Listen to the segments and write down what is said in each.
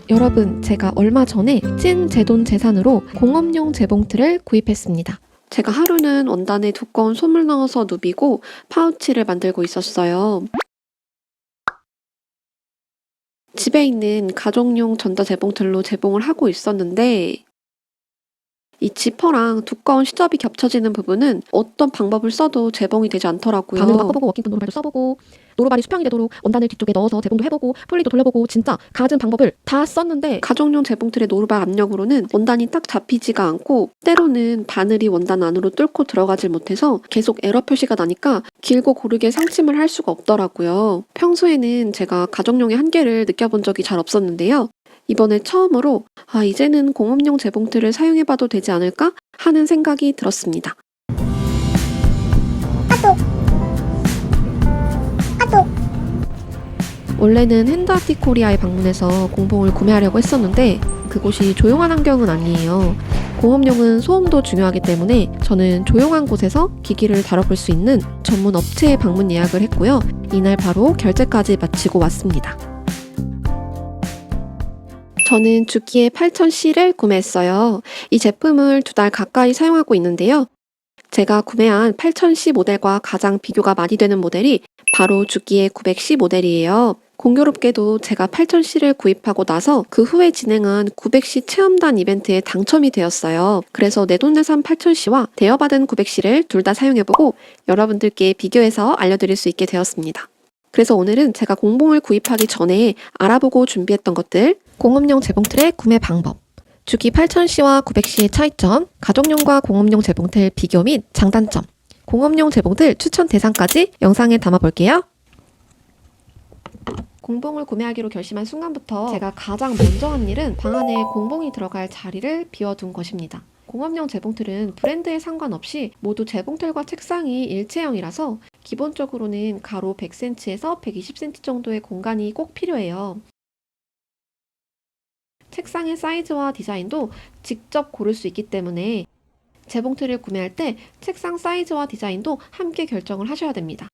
여러분, 제가 얼마 전에 찐 제 돈 재산으로 공업용 재봉틀을 구입했습니다. 제가 하루는 원단에 두꺼운 솜을 넣어서 누비고 파우치를 만들고 있었어요. 집에 있는 가정용 전자재봉틀로 재봉을 하고 있었는데 이 지퍼랑 두꺼운 시접이 겹쳐지는 부분은 어떤 방법을 써도 재봉이 되지 않더라고요. 바늘도 바꿔보고 워킹끈 노루발도 써보고 노루발이 수평이 되도록 원단을 뒤쪽에 넣어서 재봉도 해보고 풀리도 돌려보고 진짜 갖은 방법을 다 썼는데 가정용 재봉틀의 노루발 압력으로는 원단이 딱 잡히지가 않고 때로는 바늘이 원단 안으로 뚫고 들어가질 못해서 계속 에러 표시가 나니까 길고 고르게 상침을 할 수가 없더라고요. 평소에는 제가 가정용의 한계를 느껴본 적이 잘 없었는데요. 이번에 처음으로 이제는 공업용 재봉틀을 사용해봐도 되지 않을까 하는 생각이 들었습니다. 원래는 핸드아티 코리아에 방문해서 공봉을 구매하려고 했었는데 그곳이 조용한 환경은 아니에요. 공업용은 소음도 중요하기 때문에 저는 조용한 곳에서 기기를 다뤄볼 수 있는 전문 업체에 방문 예약을 했고요. 이날 바로 결제까지 마치고 왔습니다. 저는 주기의 8000C를 구매했어요. 이 제품을 2달 가까이 사용하고 있는데요. 제가 구매한 8000C 모델과 가장 비교가 많이 되는 모델이 바로 주기의 900C 모델이에요. 공교롭게도 제가 8000C를 구입하고 나서 그 후에 진행한 900C 체험단 이벤트에 당첨이 되었어요. 그래서 내돈내산 8000C와 대여받은 900C를 둘 다 사용해보고 여러분들께 비교해서 알려드릴 수 있게 되었습니다. 그래서 오늘은 제가 공봉을 구입하기 전에 알아보고 준비했던 것들, 공업용 재봉틀의 구매 방법, 주기 8000C와 900C의 차이점, 가정용과 공업용 재봉틀 비교 및 장단점, 공업용 재봉틀 추천 대상까지 영상에 담아볼게요. 공봉을 구매하기로 결심한 순간부터 제가 가장 먼저 한 일은 방 안에 공봉이 들어갈 자리를 비워둔 것입니다. 공업용 재봉틀은 브랜드에 상관없이 모두 재봉틀과 책상이 일체형이라서 기본적으로는 가로 100cm에서 120cm 정도의 공간이 꼭 필요해요. 책상의 사이즈와 디자인도 직접 고를 수 있기 때문에 재봉틀을 구매할 때 책상 사이즈와 디자인도 함께 결정을 하셔야 됩니다.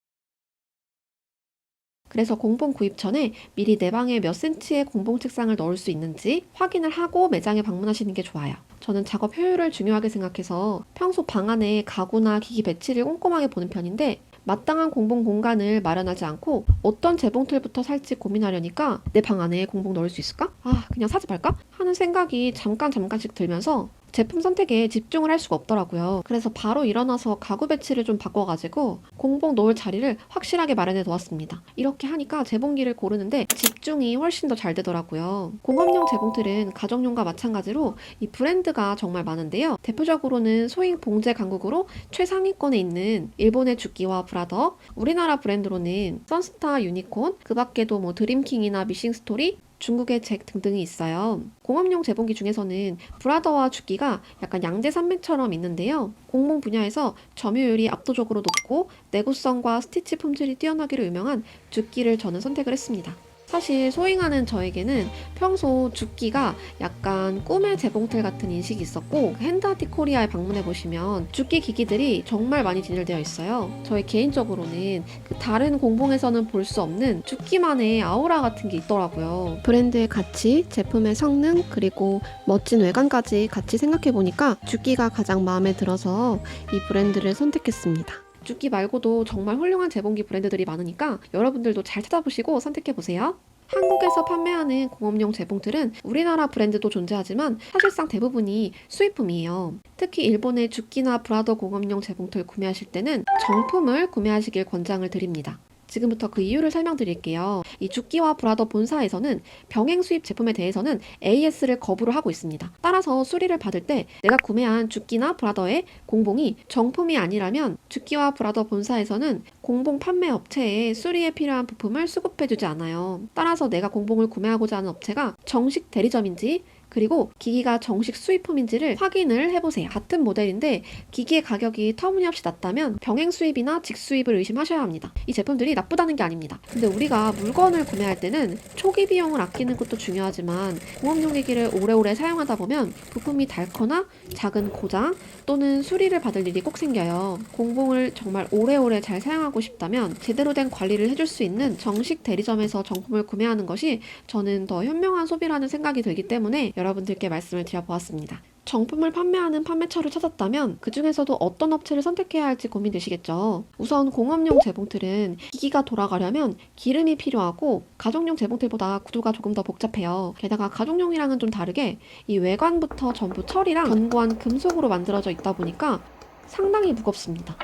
그래서 공봉 구입 전에 미리 내 방에 몇 cm의 공봉 책상을 넣을 수 있는지 확인을 하고 매장에 방문하시는 게 좋아요. 저는 작업 효율을 중요하게 생각해서 평소 방 안에 가구나 기기 배치를 꼼꼼하게 보는 편인데 마땅한 공봉 공간을 마련하지 않고 어떤 재봉틀부터 살지 고민하려니까 내 방 안에 공봉 넣을 수 있을까? 그냥 사지 말까? 하는 생각이 잠깐씩 들면서 제품 선택에 집중을 할 수가 없더라고요. 그래서 바로 일어나서 가구 배치를 좀 바꿔가지고 공봉 넣을 자리를 확실하게 마련해 놓았습니다. 이렇게 하니까 재봉기를 고르는데 집중이 훨씬 더 잘 되더라고요. 공업용 재봉틀은 가정용과 마찬가지로 이 브랜드가 정말 많은데요. 대표적으로는 소잉 봉제 강국으로 최상위권에 있는 일본의 주기와 브라더, 우리나라 브랜드로는 선스타, 유니콘, 그 밖에도 드림킹이나 미싱스토리, 중국의 잭 등등이 있어요. 공업용 재봉기 중에서는 브라더와 주기가 약간 양재 산맥처럼 있는데요. 공봉 분야에서 점유율이 압도적으로 높고 내구성과 스티치 품질이 뛰어나기로 유명한 주기를 저는 선택을 했습니다. 사실 소잉하는 저에게는 평소 주기가 약간 꿈의 재봉틀 같은 인식이 있었고 핸드아티 코리아에 방문해보시면 주기 기기들이 정말 많이 진열되어 있어요. 저희 개인적으로는 다른 공봉에서는 볼 수 없는 주기만의 아우라 같은 게 있더라고요. 브랜드의 가치, 제품의 성능, 그리고 멋진 외관까지 같이 생각해보니까 주기가 가장 마음에 들어서 이 브랜드를 선택했습니다. 주기 말고도 정말 훌륭한 재봉기 브랜드들이 많으니까 여러분들도 잘 찾아보시고 선택해보세요. 한국에서 판매하는 공업용 재봉틀은 우리나라 브랜드도 존재하지만 사실상 대부분이 수입품이에요. 특히 일본의 주기나 브라더 공업용 재봉틀 구매하실 때는 정품을 구매하시길 권장을 드립니다. 지금부터 그 이유를 설명드릴게요. 이 주기와 브라더 본사에서는 병행 수입 제품에 대해서는 AS를 거부를 하고 있습니다. 따라서 수리를 받을 때 내가 구매한 주기나 브라더의 공봉이 정품이 아니라면 주기와 브라더 본사에서는 공봉 판매 업체에 수리에 필요한 부품을 수급해주지 않아요. 따라서 내가 공봉을 구매하고자 하는 업체가 정식 대리점인지 그리고 기기가 정식 수입품인지를 확인을 해보세요. 같은 모델인데 기기의 가격이 터무니없이 낮다면 병행 수입이나 직수입을 의심하셔야 합니다. 이 제품들이 나쁘다는 게 아닙니다. 근데 우리가 물건을 구매할 때는 초기 비용을 아끼는 것도 중요하지만 공업용 기기를 오래오래 사용하다 보면 부품이 닳거나 작은 고장 또는 수리를 받을 일이 꼭 생겨요. 공봉을 정말 오래오래 잘 사용하고 싶다면 제대로 된 관리를 해줄 수 있는 정식 대리점에서 정품을 구매하는 것이 저는 더 현명한 소비라는 생각이 들기 때문에 여러분들께 말씀을 드려보았습니다. 정품을 판매하는 판매처를 찾았다면 그 중에서도 어떤 업체를 선택해야 할지 고민되시겠죠. 우선 공업용 재봉틀은 기기가 돌아가려면 기름이 필요하고 가정용 재봉틀보다 구조가 조금 더 복잡해요. 게다가 가정용이랑은 좀 다르게 이 외관부터 전부 철이랑 견고한 금속으로 만들어져 있다 보니까 상당히 무겁습니다.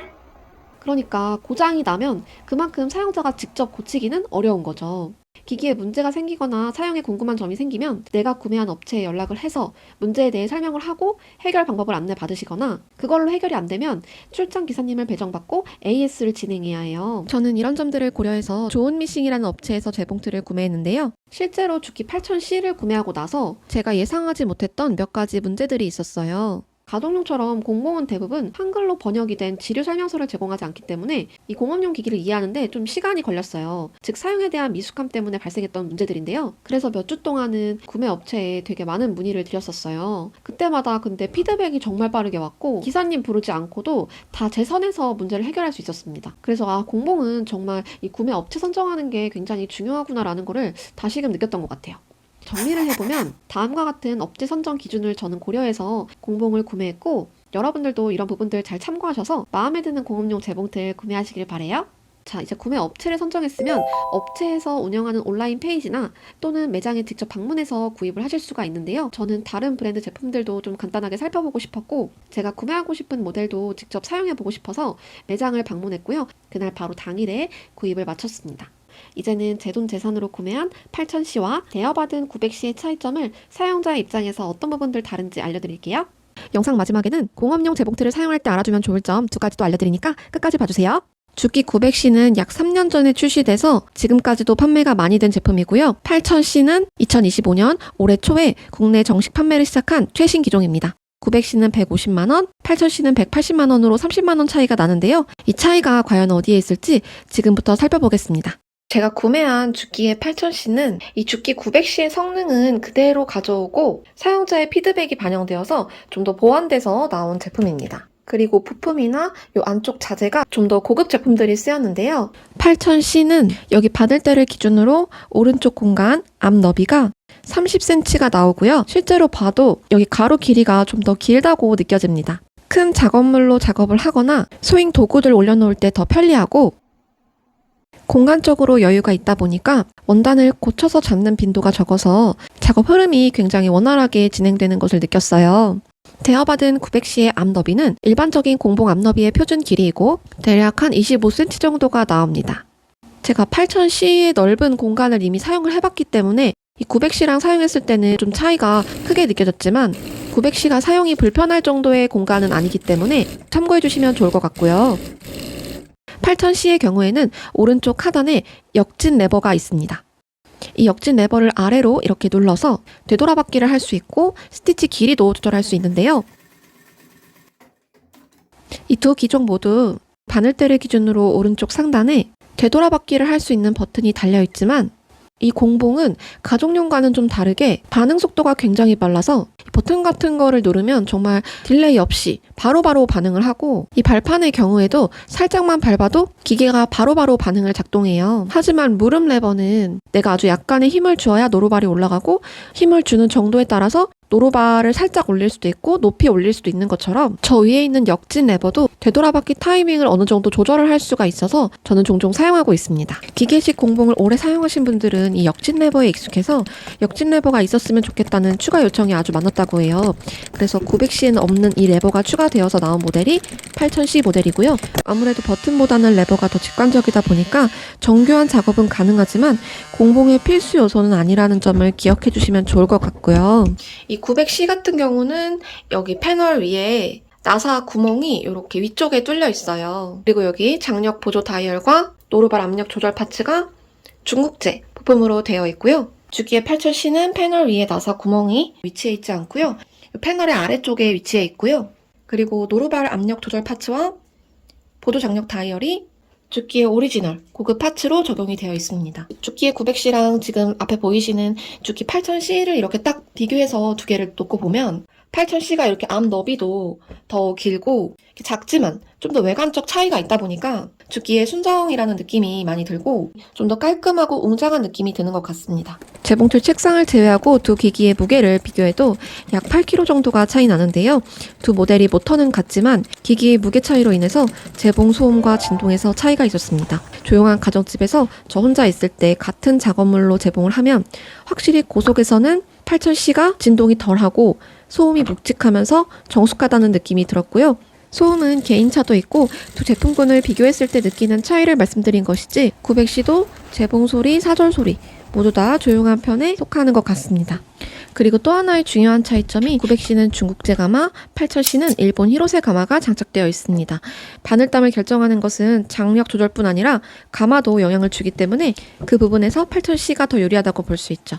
그러니까 고장이 나면 그만큼 사용자가 직접 고치기는 어려운 거죠. 기기에 문제가 생기거나 사용에 궁금한 점이 생기면 내가 구매한 업체에 연락을 해서 문제에 대해 설명을 하고 해결 방법을 안내받으시거나 그걸로 해결이 안 되면 출장 기사님을 배정받고 AS를 진행해야 해요. 저는 이런 점들을 고려해서 좋은 미싱이라는 업체에서 재봉틀을 구매했는데요. 실제로 주기 8000C를 구매하고 나서 제가 예상하지 못했던 몇 가지 문제들이 있었어요. 가정용처럼 공봉은 대부분 한글로 번역이 된 지류 설명서를 제공하지 않기 때문에 이 공업용 기기를 이해하는데 좀 시간이 걸렸어요. 즉 사용에 대한 미숙함 때문에 발생했던 문제들인데요. 그래서 몇 주 동안은 구매 업체에 되게 많은 문의를 드렸었어요. 그때마다 근데 피드백이 정말 빠르게 왔고 기사님 부르지 않고도 다 제 선에서 문제를 해결할 수 있었습니다. 그래서 공봉은 정말 이 구매 업체 선정하는 게 굉장히 중요하구나라는 거를 다시금 느꼈던 것 같아요. 정리를 해보면 다음과 같은 업체 선정 기준을 저는 고려해서 공봉을 구매했고 여러분들도 이런 부분들 잘 참고하셔서 마음에 드는 공업용 재봉틀 구매하시길 바래요. 자, 이제 구매 업체를 선정했으면 업체에서 운영하는 온라인 페이지나 또는 매장에 직접 방문해서 구입을 하실 수가 있는데요. 저는 다른 브랜드 제품들도 좀 간단하게 살펴보고 싶었고 제가 구매하고 싶은 모델도 직접 사용해보고 싶어서 매장을 방문했고요. 그날 바로 당일에 구입을 마쳤습니다. 이제는 제 돈 재산으로 구매한 8000C와 대여받은 900C의 차이점을 사용자의 입장에서 어떤 부분들 다른지 알려드릴게요. 영상 마지막에는 공업용 재봉틀을 사용할 때 알아두면 좋을 점 2가지 또 알려드리니까 끝까지 봐주세요. 주기 900C는 약 3년 전에 출시돼서 지금까지도 판매가 많이 된 제품이고요. 8000C는 2025년 올해 초에 국내 정식 판매를 시작한 최신 기종입니다. 900C는 150만원, 8000C는 180만원으로 30만원 차이가 나는데요. 이 차이가 과연 어디에 있을지 지금부터 살펴보겠습니다. 제가 구매한 주기의 8000C는 이 주기 900C의 성능은 그대로 가져오고 사용자의 피드백이 반영되어서 좀 더 보완돼서 나온 제품입니다. 그리고 부품이나 이 안쪽 자재가 좀 더 고급 제품들이 쓰였는데요. 8000C는 여기 바늘대를 기준으로 오른쪽 공간 앞 너비가 30cm가 나오고요. 실제로 봐도 여기 가로 길이가 좀 더 길다고 느껴집니다. 큰 작업물로 작업을 하거나 스윙 도구들 올려놓을 때 더 편리하고 공간적으로 여유가 있다 보니까 원단을 고쳐서 잡는 빈도가 적어서 작업 흐름이 굉장히 원활하게 진행되는 것을 느꼈어요. 대여받은 900C의 앞 너비는 일반적인 공봉 앞 너비의 표준 길이이고 대략 한 25cm 정도가 나옵니다. 제가 8000C의 넓은 공간을 이미 사용을 해봤기 때문에 이 900C랑 사용했을 때는 좀 차이가 크게 느껴졌지만 900C가 사용이 불편할 정도의 공간은 아니기 때문에 참고해 주시면 좋을 것 같고요. 8000C의 경우에는 오른쪽 하단에 역진 레버가 있습니다. 이 역진 레버를 아래로 이렇게 눌러서 되돌아받기를 할 수 있고 스티치 길이도 조절할 수 있는데요. 이 두 기종 모두 바늘대를 기준으로 오른쪽 상단에 되돌아받기를 할 수 있는 버튼이 달려 있지만 이 공봉은 가정용과는 좀 다르게 반응 속도가 굉장히 빨라서 버튼 같은 거를 누르면 정말 딜레이 없이 바로바로 반응을 하고 이 발판의 경우에도 살짝만 밟아도 기계가 바로바로 반응을 작동해요. 하지만 무릎 레버는 내가 아주 약간의 힘을 주어야 노루발이 올라가고 힘을 주는 정도에 따라서 노루발을 살짝 올릴 수도 있고 높이 올릴 수도 있는 것처럼 저 위에 있는 역진 레버도 되돌아받기 타이밍을 어느 정도 조절을 할 수가 있어서 저는 종종 사용하고 있습니다. 기계식 공봉을 오래 사용하신 분들은 이 역진 레버에 익숙해서 역진 레버가 있었으면 좋겠다는 추가 요청이 아주 많았다고 해요. 그래서 900C에는 없는 이 레버가 추가되어서 나온 모델이 8000C 모델이고요. 아무래도 버튼보다는 레버가 더 직관적이다 보니까 정교한 작업은 가능하지만 공봉의 필수 요소는 아니라는 점을 기억해 주시면 좋을 것 같고요. 이 900C 같은 경우는 여기 패널 위에 나사 구멍이 이렇게 위쪽에 뚫려 있어요. 그리고 여기 장력 보조 다이얼과 노루발 압력 조절 파츠가 중국제 부품으로 되어 있고요. 주기의 8000C는 패널 위에 나사 구멍이 위치해 있지 않고요. 패널의 아래쪽에 위치해 있고요. 그리고 노루발 압력 조절 파츠와 보조 장력 다이얼이 주기의 오리지널 고급 파츠로 적용이 되어 있습니다. 주기의 900C랑 지금 앞에 보이시는 주기 8000C를 이렇게 딱 비교해서 두 개를 놓고 보면 8000C가 이렇게 암 너비도 더 길고 작지만 좀 더 외관적 차이가 있다 보니까 주기의 순정이라는 느낌이 많이 들고 좀 더 깔끔하고 웅장한 느낌이 드는 것 같습니다. 재봉틀 책상을 제외하고 두 기기의 무게를 비교해도 약 8kg 정도가 차이 나는데요. 두 모델이 모터는 같지만 기기의 무게 차이로 인해서 재봉 소음과 진동에서 차이가 있었습니다. 조용한 가정집에서 저 혼자 있을 때 같은 작업물로 재봉을 하면 확실히 고속에서는 8000C가 진동이 덜하고 소음이 묵직하면서 정숙하다는 느낌이 들었고요. 소음은 개인차도 있고 두 제품군을 비교했을 때 느끼는 차이를 말씀드린 것이지 900C도 재봉 소리, 사절 소리 모두 다 조용한 편에 속하는 것 같습니다. 그리고 또 하나의 중요한 차이점이 900C는 중국제 가마, 8000C는 일본 히로세 가마가 장착되어 있습니다. 바늘땀을 결정하는 것은 장력 조절뿐 아니라 가마도 영향을 주기 때문에 그 부분에서 8000C가 더 유리하다고 볼 수 있죠.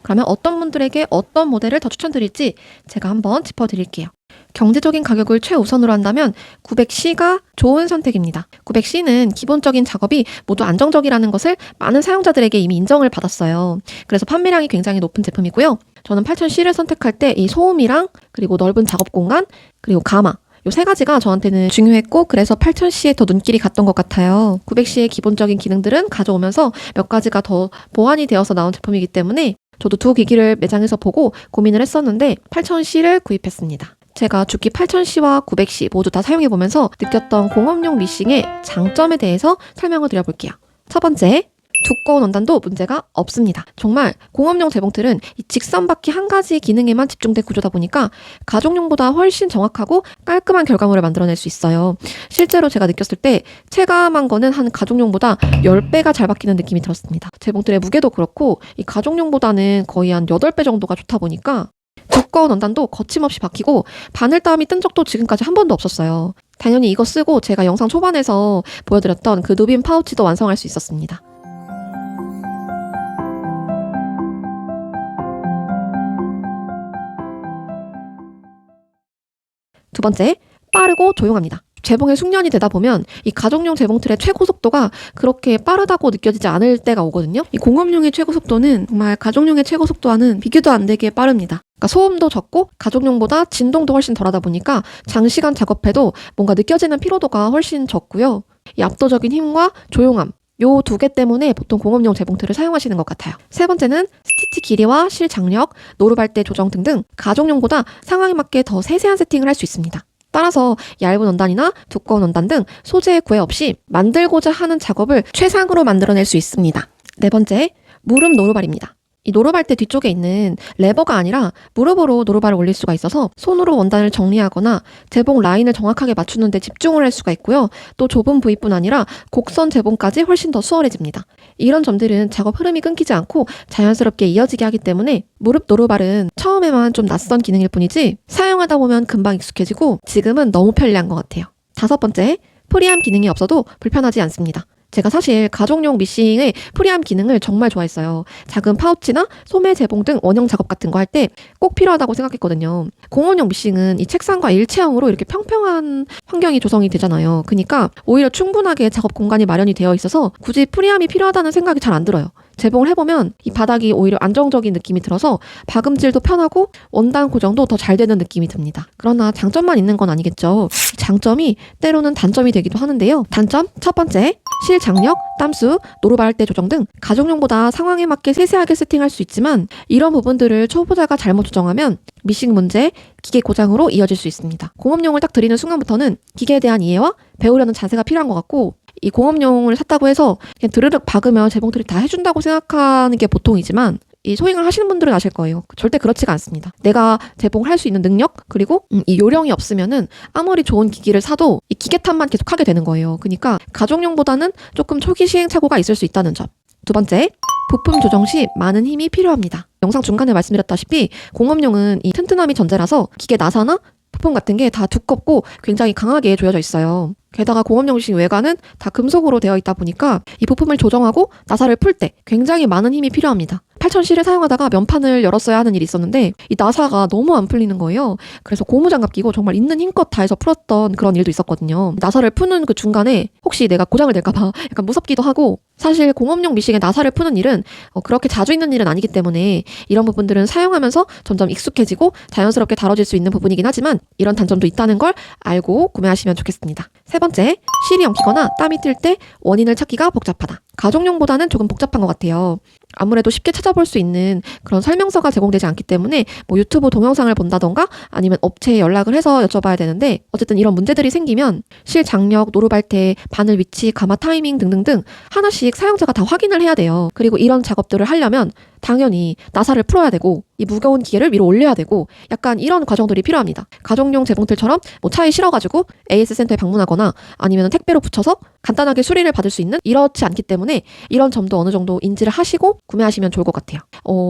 그러면 어떤 분들에게 어떤 모델을 더 추천드릴지 제가 한번 짚어드릴게요. 경제적인 가격을 최우선으로 한다면 900C가 좋은 선택입니다. 900C는 기본적인 작업이 모두 안정적이라는 것을 많은 사용자들에게 이미 인정을 받았어요. 그래서 판매량이 굉장히 높은 제품이고요. 저는 8000C를 선택할 때 이 소음이랑 그리고 넓은 작업 공간 그리고 가마 요 세 가지가 저한테는 중요했고 그래서 8000C에 더 눈길이 갔던 것 같아요. 900C의 기본적인 기능들은 가져오면서 몇 가지가 더 보완이 되어서 나온 제품이기 때문에 저도 두 기기를 매장에서 보고 고민을 했었는데 8000C를 구입했습니다. 제가 주기 8000C와 900C 모두 다 사용해보면서 느꼈던 공업용 미싱의 장점에 대해서 설명을 드려볼게요. 첫 번째, 두꺼운 원단도 문제가 없습니다. 정말 공업용 재봉틀은 이 직선바퀴 한 가지 기능에만 집중된 구조다 보니까 가정용보다 훨씬 정확하고 깔끔한 결과물을 만들어낼 수 있어요. 실제로 제가 느꼈을 때 체감한 거는 한 가정용보다 10배가 잘 박히는 느낌이 들었습니다. 재봉틀의 무게도 그렇고 이 가정용보다는 거의 한 8배 정도가 좋다 보니까 두꺼운 원단도 거침없이 박히고 바늘땀이 뜬 적도 지금까지 한 번도 없었어요. 당연히 이거 쓰고 제가 영상 초반에서 보여드렸던 그 누빔 파우치도 완성할 수 있었습니다. 두 번째, 빠르고 조용합니다. 재봉에 숙련이 되다 보면 이 가정용 재봉틀의 최고 속도가 그렇게 빠르다고 느껴지지 않을 때가 오거든요. 이 공업용의 최고 속도는 정말 가정용의 최고 속도와는 비교도 안 되게 빠릅니다. 그러니까 소음도 적고 가정용보다 진동도 훨씬 덜하다 보니까 장시간 작업해도 뭔가 느껴지는 피로도가 훨씬 적고요. 이 압도적인 힘과 조용함 요 두 개 때문에 보통 공업용 재봉틀을 사용하시는 것 같아요. 세 번째는 스티치 길이와 실 장력, 노루발대 조정 등등 가정용보다 상황에 맞게 더 세세한 세팅을 할 수 있습니다. 따라서 얇은 원단이나 두꺼운 원단 등 소재의 구애 없이 만들고자 하는 작업을 최상으로 만들어낼 수 있습니다. 네 번째, 무릎 노루발입니다. 이 노루발대 뒤쪽에 있는 레버가 아니라 무릎으로 노루발을 올릴 수가 있어서 손으로 원단을 정리하거나 재봉 라인을 정확하게 맞추는 데 집중을 할 수가 있고요. 또 좁은 부위뿐 아니라 곡선 재봉까지 훨씬 더 수월해집니다. 이런 점들은 작업 흐름이 끊기지 않고 자연스럽게 이어지게 하기 때문에 무릎 노루발은 처음에만 좀 낯선 기능일 뿐이지 사용하다 보면 금방 익숙해지고 지금은 너무 편리한 것 같아요. 다섯 번째, 프리암 기능이 없어도 불편하지 않습니다. 제가 사실 가정용 미싱의 프리암 기능을 정말 좋아했어요. 작은 파우치나 소매 재봉 등 원형 작업 같은 거 할 때 꼭 필요하다고 생각했거든요. 공원용 미싱은 이 책상과 일체형으로 이렇게 평평한 환경이 조성이 되잖아요. 그러니까 오히려 충분하게 작업 공간이 마련이 되어 있어서 굳이 프리암이 필요하다는 생각이 잘 안 들어요. 재봉을 해보면 이 바닥이 오히려 안정적인 느낌이 들어서 박음질도 편하고 원단 고정도 더 잘 되는 느낌이 듭니다. 그러나 장점만 있는 건 아니겠죠. 장점이 때로는 단점이 되기도 하는데요. 단점 첫 번째, 실 장력, 땀수, 노루발대 조정 등 가정용보다 상황에 맞게 세세하게 세팅할 수 있지만 이런 부분들을 초보자가 잘못 조정하면 미싱 문제, 기계 고장으로 이어질 수 있습니다. 공업용을 딱 드리는 순간부터는 기계에 대한 이해와 배우려는 자세가 필요한 것 같고 이 공업용을 샀다고 해서 그냥 드르륵 박으면 재봉틀이 다 해준다고 생각하는 게 보통이지만 이 소잉을 하시는 분들은 아실 거예요. 절대 그렇지가 않습니다. 내가 재봉을 할 수 있는 능력 그리고 이 요령이 없으면은 아무리 좋은 기기를 사도 이 기계 탓만 계속 하게 되는 거예요. 그러니까 가정용보다는 조금 초기 시행착오가 있을 수 있다는 점. 두 번째, 부품 조정 시 많은 힘이 필요합니다. 영상 중간에 말씀드렸다시피 공업용은 이 튼튼함이 전제라서 기계 나사나 부품 같은 게 다 두껍고 굉장히 강하게 조여져 있어요. 게다가 공업용식 외관은 다 금속으로 되어 있다 보니까 이 부품을 조정하고 나사를 풀 때 굉장히 많은 힘이 필요합니다. 8000C를 사용하다가 면판을 열었어야 하는 일이 있었는데 이 나사가 너무 안 풀리는 거예요. 그래서 고무장갑 끼고 정말 있는 힘껏 다해서 풀었던 그런 일도 있었거든요. 나사를 푸는 그 중간에 혹시 내가 고장을 낼까봐 약간 무섭기도 하고, 사실 공업용 미싱에 나사를 푸는 일은 그렇게 자주 있는 일은 아니기 때문에 이런 부분들은 사용하면서 점점 익숙해지고 자연스럽게 다뤄질 수 있는 부분이긴 하지만 이런 단점도 있다는 걸 알고 구매하시면 좋겠습니다. 세 번째, 실이 엉키거나 땀이 뜰 때 원인을 찾기가 복잡하다. 가정용보다는 조금 복잡한 것 같아요. 아무래도 쉽게 찾아볼 수 있는 그런 설명서가 제공되지 않기 때문에 유튜브 동영상을 본다던가 아니면 업체에 연락을 해서 여쭤봐야 되는데, 어쨌든 이런 문제들이 생기면 실 장력, 노루발대, 바늘 위치, 가마 타이밍 등등등 하나씩 사용자가 다 확인을 해야 돼요. 그리고 이런 작업들을 하려면 당연히 나사를 풀어야 되고 이 무거운 기계를 위로 올려야 되고 약간 이런 과정들이 필요합니다. 가정용 재봉틀처럼 차에 실어가지고 AS 센터에 방문하거나 아니면 택배로 붙여서 간단하게 수리를 받을 수 있는 이렇지 않기 때문에 이런 점도 어느 정도 인지를 하시고 구매하시면 좋을 것 같아요.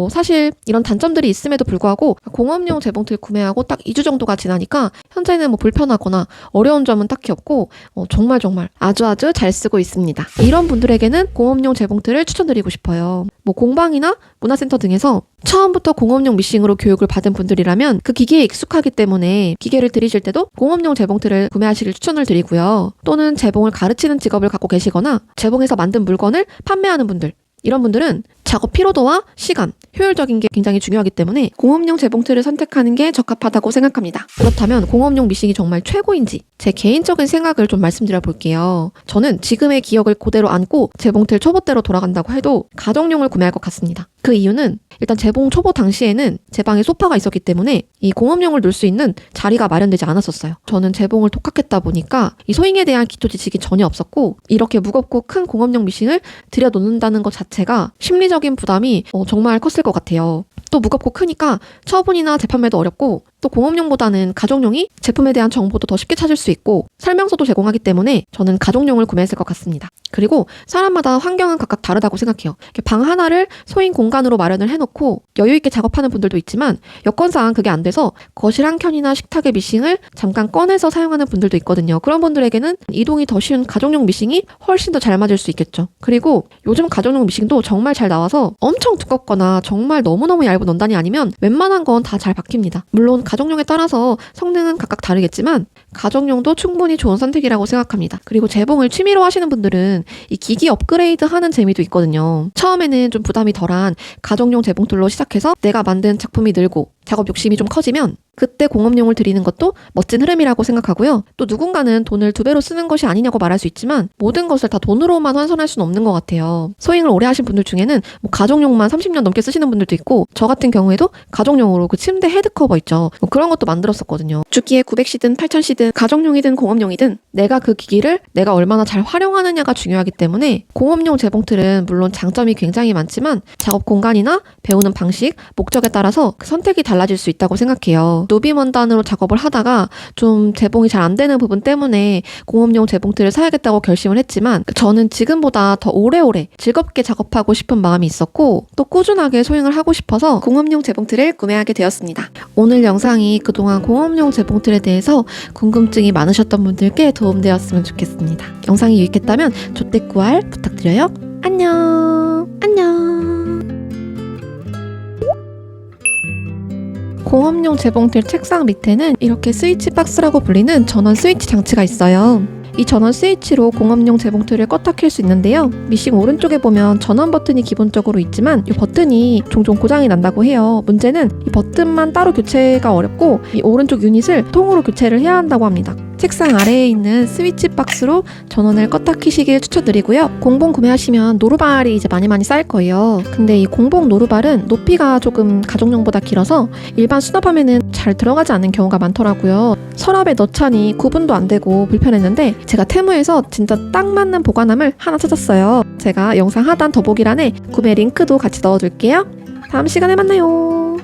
사실 이런 단점들이 있음에도 불구하고 공업용 재봉틀 구매하고 딱 2주 정도가 지나니까 현재는 불편하거나 어려운 점은 딱히 없고 정말 아주 잘 쓰고 있습니다. 이런 분들에게는 공업용 재봉틀을 추천드리고 싶어요. 공방이나 문화센터 등에서 처음부터 공업용 미싱으로 교육을 받은 분들이라면 그 기계에 익숙하기 때문에 기계를 들이실 때도 공업용 재봉틀을 구매하시길 추천을 드리고요. 또는 재봉을 가르치는 직업을 갖고 계시거나 재봉에서 만든 물건을 판매하는 분들, 이런 분들은 작업 피로도와 시간, 효율적인 게 굉장히 중요하기 때문에 공업용 재봉틀을 선택하는 게 적합하다고 생각합니다. 그렇다면 공업용 미싱이 정말 최고인지 제 개인적인 생각을 좀 말씀드려 볼게요. 저는 지금의 기억을 그대로 안고 재봉틀 초보대로 돌아간다고 해도 가정용을 구매할 것 같습니다. 그 이유는 일단 재봉 초보 당시에는 제 방에 소파가 있었기 때문에 이 공업용을 놓을 수 있는 자리가 마련되지 않았었어요. 저는 재봉을 독학했다 보니까 이 소잉에 대한 기초 지식이 전혀 없었고, 이렇게 무겁고 큰 공업용 미싱을 들여놓는다는 것 자체가 심리적인 부담이 정말 컸을 것 같아요. 또 무겁고 크니까 처분이나 재판매도 어렵고, 또 공업용보다는 가정용이 제품에 대한 정보도 더 쉽게 찾을 수 있고 설명서도 제공하기 때문에 저는 가정용을 구매했을 것 같습니다. 그리고 사람마다 환경은 각각 다르다고 생각해요. 방 하나를 소인 공간으로 마련을 해놓고 여유 있게 작업하는 분들도 있지만 여건상 그게 안 돼서 거실 한 켠이나 식탁의 미싱을 잠깐 꺼내서 사용하는 분들도 있거든요. 그런 분들에게는 이동이 더 쉬운 가정용 미싱이 훨씬 더 잘 맞을 수 있겠죠. 그리고 요즘 가정용 미싱도 정말 잘 나와서 엄청 두껍거나 정말 너무너무 얇은 원단이 아니면 웬만한 건 다 잘 박힙니다. 물론 가정용에 따라서 성능은 각각 다르겠지만 가정용도 충분히 좋은 선택이라고 생각합니다. 그리고 재봉을 취미로 하시는 분들은 이 기기 업그레이드 하는 재미도 있거든요. 처음에는 좀 부담이 덜한 가정용 재봉틀로 시작해서 내가 만든 작품이 늘고 작업 욕심이 좀 커지면 그때 공업용을 드리는 것도 멋진 흐름이라고 생각하고요. 또 누군가는 돈을 2배로 쓰는 것이 아니냐고 말할 수 있지만 모든 것을 다 돈으로만 환산할 수는 없는 것 같아요. 소잉을 오래 하신 분들 중에는 가정용만 30년 넘게 쓰시는 분들도 있고, 저 같은 경우에도 가정용으로 그 침대 헤드커버 있죠. 그런 것도 만들었었거든요. 주기에 900C든 8000C든 가정용이든 공업용이든 내가 그 기기를 내가 얼마나 잘 활용하느냐가 중요하기 때문에 공업용 재봉틀은 물론 장점이 굉장히 많지만 작업 공간이나 배우는 방식, 목적에 따라서 그 선택이 달라질 수 있다고 생각해요. 노비 원단으로 작업을 하다가 좀 재봉이 잘 안 되는 부분 때문에 공업용 재봉틀을 사야겠다고 결심을 했지만 저는 지금보다 더 오래오래 즐겁게 작업하고 싶은 마음이 있었고 또 꾸준하게 소잉을 하고 싶어서 공업용 재봉틀을 구매하게 되었습니다. 오늘 영상이 그동안 공업용 재봉틀에 대해서 궁금증이 많으셨던 분들께 도움되었으면 좋겠습니다. 영상이 유익했다면 조댓구알 부탁드려요. 안녕. 공업용 재봉틀 책상 밑에는 이렇게 스위치 박스라고 불리는 전원 스위치 장치가 있어요. 이 전원 스위치로 공업용 재봉틀을 껐다 켤 수 있는데요. 미싱 오른쪽에 보면 전원 버튼이 기본적으로 있지만 이 버튼이 종종 고장이 난다고 해요. 문제는 이 버튼만 따로 교체가 어렵고 이 오른쪽 유닛을 통으로 교체를 해야 한다고 합니다. 책상 아래에 있는 스위치 박스로 전원을 껐다 켜시길 추천드리고요. 공봉 구매하시면 노루발이 이제 많이 쌓일 거예요. 근데 이 공봉 노루발은 높이가 조금 가정용보다 길어서 일반 수납함에는 잘 들어가지 않는 경우가 많더라고요. 서랍에 넣자니 구분도 안 되고 불편했는데 제가 테무에서 진짜 딱 맞는 보관함을 하나 찾았어요. 제가 영상 하단 더보기란에 구매 링크도 같이 넣어둘게요. 다음 시간에 만나요.